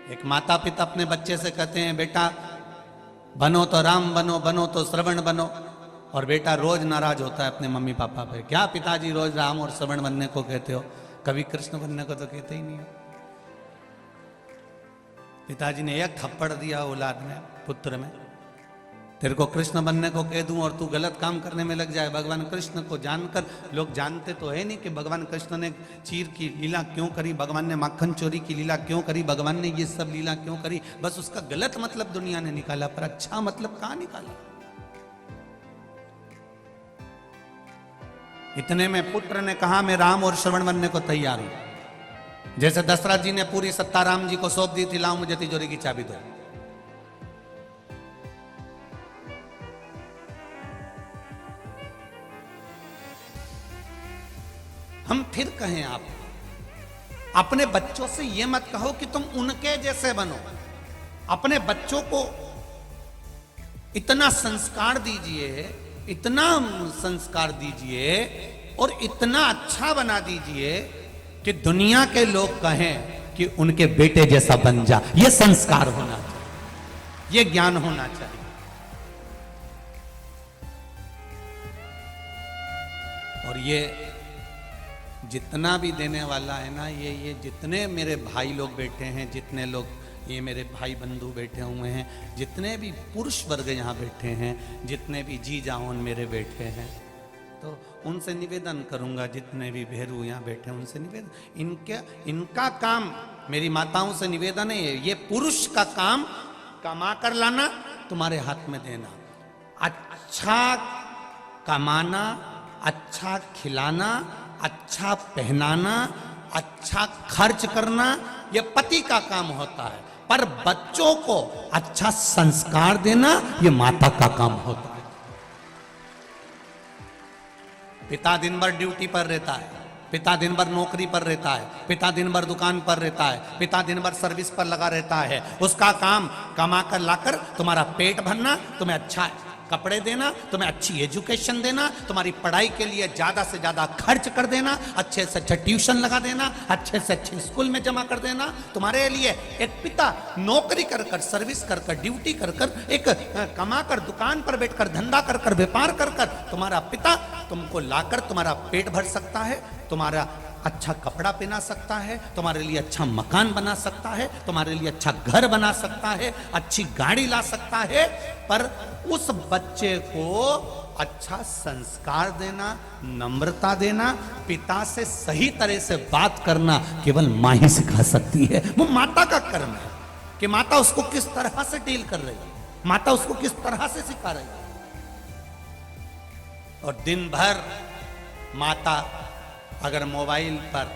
एक माता पिता अपने बच्चे से कहते हैं बेटा बनो तो राम बनो, बनो तो श्रवण बनो, और बेटा रोज नाराज होता है अपने मम्मी पापा पे, क्या पिताजी रोज राम और श्रवण बनने को कहते हो, कभी कृष्ण बनने को तो कहते ही नहीं हो। पिताजी ने एक थप्पड़ दिया औलाद में, पुत्र में, तेरे को कृष्ण बनने को कह दूं और तू गलत काम करने में लग जाए। भगवान कृष्ण को जानकर, लोग जानते तो है नहीं कि भगवान कृष्ण ने चीर की लीला क्यों करी, भगवान ने माखन चोरी की लीला क्यों करी, भगवान ने ये सब लीला क्यों करी। बस उसका गलत मतलब दुनिया ने निकाला, पर अच्छा मतलब कहां निकाला। इतने में पुत्र ने कहा मैं राम और श्रवण बनने को तैयार हूं। जैसे दशरथ जी ने पूरी सत्ता राम जी को सौंप दी थी, लाओ मुझे तिजोरी की चाबी दो। हम फिर कहें, आप अपने बच्चों से यह मत कहो कि तुम उनके जैसे बनो। अपने बच्चों को इतना संस्कार दीजिए, इतना संस्कार दीजिए और इतना अच्छा बना दीजिए कि दुनिया के लोग कहें कि उनके बेटे जैसा बन जा। यह संस्कार होना चाहिए, यह ज्ञान होना चाहिए। और ये जितना भी देने वाला है ना, ये जितने मेरे भाई लोग बैठे हैं, जितने लोग ये मेरे भाई बंधु बैठे हुए हैं, जितने भी पुरुष वर्ग यहाँ बैठे हैं, जितने भी जी जाओन मेरे बैठे हैं, तो उनसे निवेदन करूंगा, जितने भी भेरू यहाँ बैठे हैं उनसे निवेदन, इनका काम, मेरी माताओं से निवेदन है, ये पुरुष का काम कमा कर लाना, तुम्हारे हाथ में देना। अच्छा कमाना, अच्छा खिलाना, अच्छा पहनाना, अच्छा खर्च करना, यह पति का काम होता है। पर बच्चों को अच्छा संस्कार देना यह माता का काम होता है। पिता दिन भर ड्यूटी पर रहता है, पिता दिन भर नौकरी पर रहता है, पिता दिन भर दुकान पर रहता है, पिता दिन भर सर्विस पर लगा रहता है। उसका काम कमा कर लाकर तुम्हारा पेट भरना, तुम्हें अच्छा कपड़े देना, तुम्हें अच्छी एजुकेशन देना, तुम्हारी पढ़ाई के लिए ज्यादा से ज्यादा खर्च कर देना, अच्छे से अच्छा ट्यूशन लगा देना, अच्छे से अच्छे स्कूल में जमा कर देना। तुम्हारे लिए एक पिता नौकरी कर कर, सर्विस कर कर, ड्यूटी कर कर, एक कमा कर, दुकान पर बैठकर, धंधा कर कर, व्यापार कर कर, तुम्हारा पिता तुमको लाकर तुम्हारा पेट भर सकता है, तुम्हारा अच्छा कपड़ा पहना सकता है, तुम्हारे लिए अच्छा मकान बना सकता है, तुम्हारे लिए अच्छा घर बना सकता है, अच्छी गाड़ी ला सकता है। पर उस बच्चे को अच्छा संस्कार देना, नम्रता देना, पिता से सही तरह से बात करना केवल मां ही सिखा सकती है। वो माता का कर्म है कि माता उसको किस तरह से डील कर रही है, माता उसको किस तरह से सिखा रही है। और दिन भर माता अगर मोबाइल पर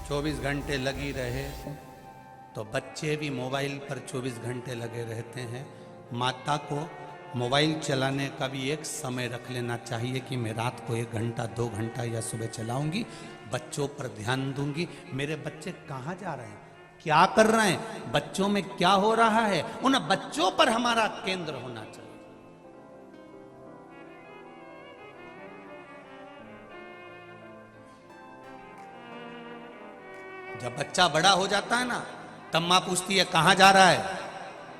24 घंटे लगी रहे तो बच्चे भी मोबाइल पर 24 घंटे लगे रहते हैं। माता को मोबाइल चलाने का भी एक समय रख लेना चाहिए कि मैं रात को 1 घंटा 2 घंटा या सुबह चलाऊंगी, बच्चों पर ध्यान दूंगी। मेरे बच्चे कहाँ जा रहे हैं, क्या कर रहे हैं, बच्चों में क्या हो रहा है, उन बच्चों पर हमारा केंद्र होना चाहिए। जब बच्चा बड़ा हो जाता है ना, तब मां पूछती है कहां जा रहा है।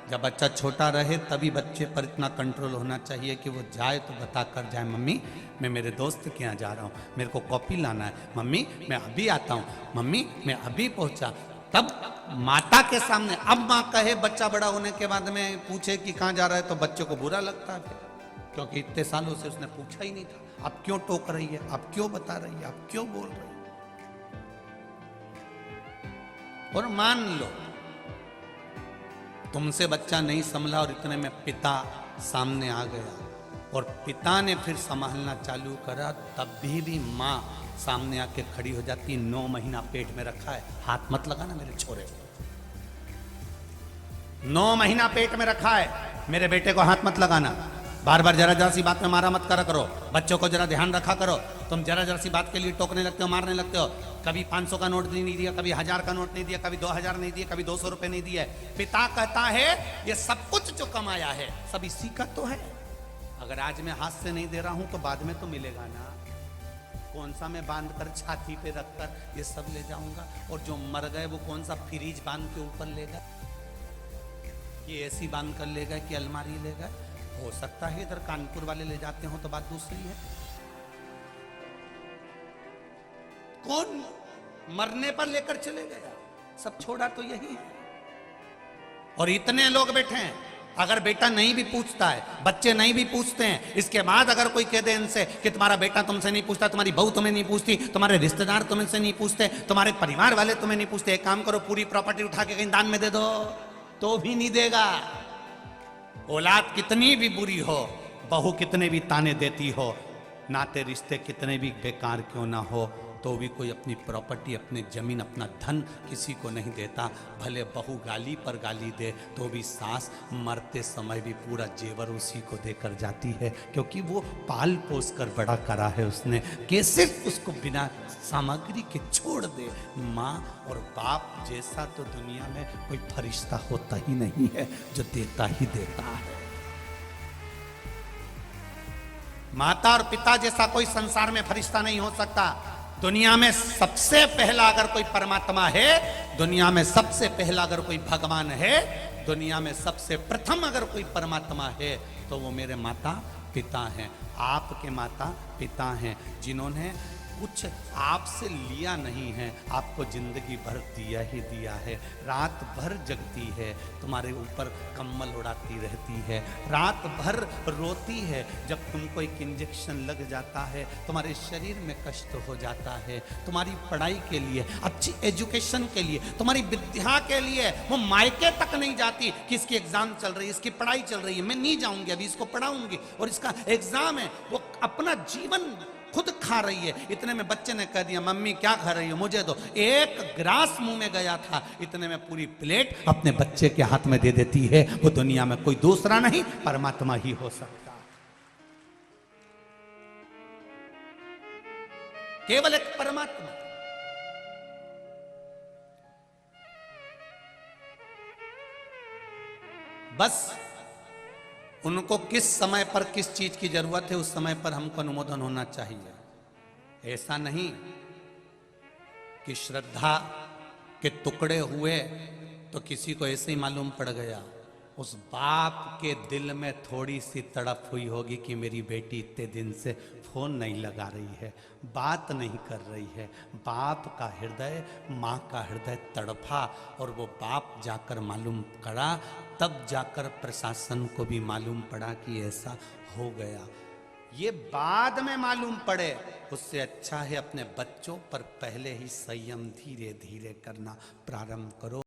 जब बच्चा छोटा रहे तभी बच्चे पर इतना कंट्रोल होना चाहिए कि वो जाए तो बता कर जाए, मम्मी मैं मेरे दोस्त के यहाँ जा रहा हूँ, मेरे को कॉपी लाना है, मम्मी मैं अभी आता हूँ, मम्मी मैं अभी पहुंचा। तब माता के सामने, अब माँ कहे बच्चा बड़ा होने के बाद में पूछे कि कहाँ जा रहा है तो बच्चे को बुरा लगता है, क्योंकि इतने सालों से उसने पूछा ही नहीं था। अब क्यों टोक रही है, अब क्यों बता रही है, अब क्यों बोल रही है। और मान लो तुमसे बच्चा नहीं संभला और इतने में पिता सामने आ गया और पिता ने फिर संभालना चालू करा, तब भी माँ सामने आके खड़ी हो जाती, 9 महीना पेट में रखा है, हाथ मत लगाना मेरे छोरे को, 9 महीना पेट में रखा है, मेरे बेटे को हाथ मत लगाना, बार बार जरा जरा सी बात में मारा मत करा करो, बच्चों को जरा ध्यान रखा करो। तुम जरा जरा सी बात के लिए टोकने लगते हो, मारने लगते हो। कभी 500 का नोट नहीं दिया, कभी 1000 का नोट नहीं दिया, कभी 2000 नहीं दिया, कभी 200 रुपए नहीं दिया। पिता कहता है ये सब कुछ जो कमाया है सब इसी का तो है, अगर आज मैं हाथ से नहीं दे रहा हूं तो बाद में तो मिलेगा ना। कौन सा मैं बांध कर छाती पे रखकर ये सब ले जाऊंगा, और जो मर गए वो कौन सा फ्रिज बांध के ऊपर ले गए, ये ऐसी बांध कर ले गए कि अलमारी ले गए। हो सकता है इधर कानपुर वाले ले जाते हो तो बात दूसरी है। कौन मरने पर लेकर चले गया, सब छोड़ा तो यही है। और इतने लोग बैठे हैं, अगर बेटा नहीं भी पूछता है, बच्चे नहीं भी पूछते हैं, इसके बाद अगर कोई कह दे इनसे कि तुम्हारा बेटा तुमसे नहीं पूछता, तुम्हारी बहू तुम्हें नहीं पूछती, तुम्हारे रिश्तेदार तुमसे नहीं पूछते, तुम्हारे परिवार वाले तुम्हें नहीं पूछते, एक काम करो पूरी प्रॉपर्टी उठा के कहीं दान में दे दो, तो भी नहीं देगा। औलाद कितनी भी बुरी हो, बहू कितने भी ताने देती हो, नाते रिश्ते कितने भी बेकार क्यों ना हो, तो भी कोई अपनी प्रॉपर्टी, अपनी जमीन, अपना धन किसी को नहीं देता। भले बहू गाली पर गाली दे तो भी सास मरते समय भी पूरा जेवर उसी को देकर जाती है, क्योंकि वो पाल पोस कर बड़ा करा है उसने, कि सिर्फ उसको बिना सामग्री के छोड़ दे। माँ और बाप जैसा तो दुनिया में कोई फरिश्ता होता ही नहीं है, जो देता ही देता है। माता और पिता जैसा कोई संसार में फरिश्ता नहीं हो सकता। दुनिया में सबसे पहला अगर कोई परमात्मा है, दुनिया में सबसे पहला अगर कोई भगवान है, दुनिया में सबसे प्रथम अगर कोई परमात्मा है, तो वो मेरे माता पिता हैं, आपके माता पिता हैं, जिन्होंने कुछ आपसे लिया नहीं है, आपको जिंदगी भर दिया ही दिया है। रात भर जगती है, तुम्हारे ऊपर कम्बल उड़ाती रहती है, रात भर रोती है जब तुमको एक इंजेक्शन लग जाता है, तुम्हारे शरीर में कष्ट हो जाता है, तुम्हारी पढ़ाई के लिए, अच्छी एजुकेशन के लिए, तुम्हारी विद्या के लिए वो मायके तक नहीं जाती कि इसकी एग्जाम चल रही है, इसकी पढ़ाई चल रही है, मैं नहीं जाऊंगी, अभी इसको पढ़ाऊंगी और इसका एग्जाम है। वो अपना जीवन खुद खा रही है। इतने में बच्चे ने कह दिया, मम्मी क्या खा रही हो, मुझे दो। एक ग्रास मुंह में गया था, इतने में पूरी प्लेट अपने बच्चे के हाथ में दे देती है। वो दुनिया में कोई दूसरा नहीं, परमात्मा ही हो सकता, केवल एक परमात्मा। बस उनको किस समय पर किस चीज की जरूरत है, उस समय पर हमको अनुमोदन होना चाहिए। ऐसा नहीं कि श्रद्धा के टुकड़े हुए तो किसी को ऐसे ही मालूम पड़ गया। उस बाप के दिल में थोड़ी सी तड़प हुई होगी कि मेरी बेटी इतने दिन से फोन नहीं लगा रही है, बात नहीं कर रही है। बाप का हृदय, माँ का हृदय तड़पा, और वो बाप जाकर मालूम करा, तब जाकर प्रशासन को भी मालूम पड़ा कि ऐसा हो गया। ये बाद में मालूम पड़े, उससे अच्छा है अपने बच्चों पर पहले ही संयम धीरे धीरे करना प्रारंभ करो।